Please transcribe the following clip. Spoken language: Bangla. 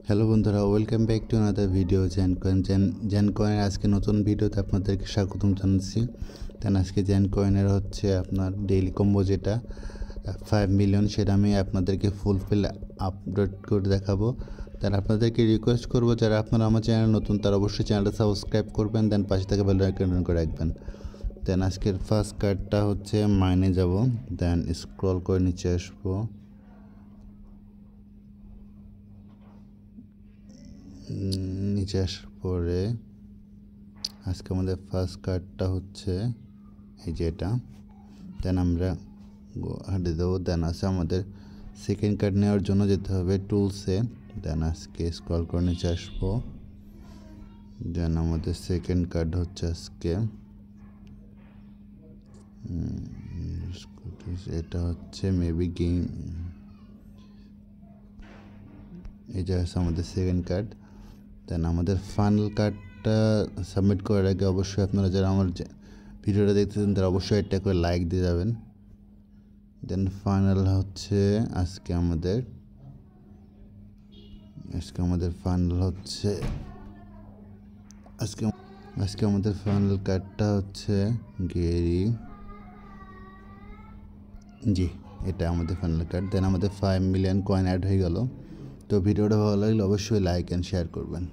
হ্যালো বন্ধুরা, welcome back to another video Zen কয়েনের আজকে নতুন ভিডিওতে আপনাদেরকে স্বাগতম জানাচ্ছি। আজকে জেন কয়েনের হচ্ছে আপনার ডেইলি কম্বো যেটা 5 মিলিয়ন, সেটা আমি আপনাদেরকে ফুলফিল আপডেট করে দেখাবো। আপনাদেরকে রিকোয়েস্ট করবো, যারা আপনারা আমার চ্যানেল নতুন তারা অবশ্যই চ্যানেলটা সাবস্ক্রাইব করবেন, পাশে থেকে বেল আইকন অন করে রাখবেন। আজকের ফার্স্ট কার্ডটা হচ্ছে মাইনে যাব, স্ক্রল করে নিচে আসবো। নিচে আসার পরে আজকে আমাদের ফার্স্ট কার্ডটা হচ্ছে এই যে এটা। আমরা হাঁটে দেবো। আছে আমাদের সেকেন্ড কার্ড নেওয়ার জন্য যেতে হবে টুলসে। আজকে স্ক্রল করে নিচে আসবো। আমাদের সেকেন্ড কার্ড হচ্ছে আজকে এটা হচ্ছে মেবি গেম। এই যে আছে আমাদের সেকেন্ড কার্ড। আমাদের ফাইনাল কার্ডটা সাবমিট করার আগে অবশ্যই আপনারা যারা আমার ভিডিওটা দেখতেছেন তারা অবশ্যই একটা করে লাইক দিয়ে যাবেন। ফাইনাল হচ্ছে আজকে আমাদের ফাইনাল হচ্ছে আজকে আমাদের ফাইনাল কার্ডটা হচ্ছে গেরি। জি, এটা আমাদের ফাইনাল কার্ড। আমাদের 5 মিলিয়ন কয়েন অ্যাড হয়ে গেল। তো ভিডিওটা ভালো লাগলে অবশ্যই লাইক অ্যান্ড শেয়ার করবেন।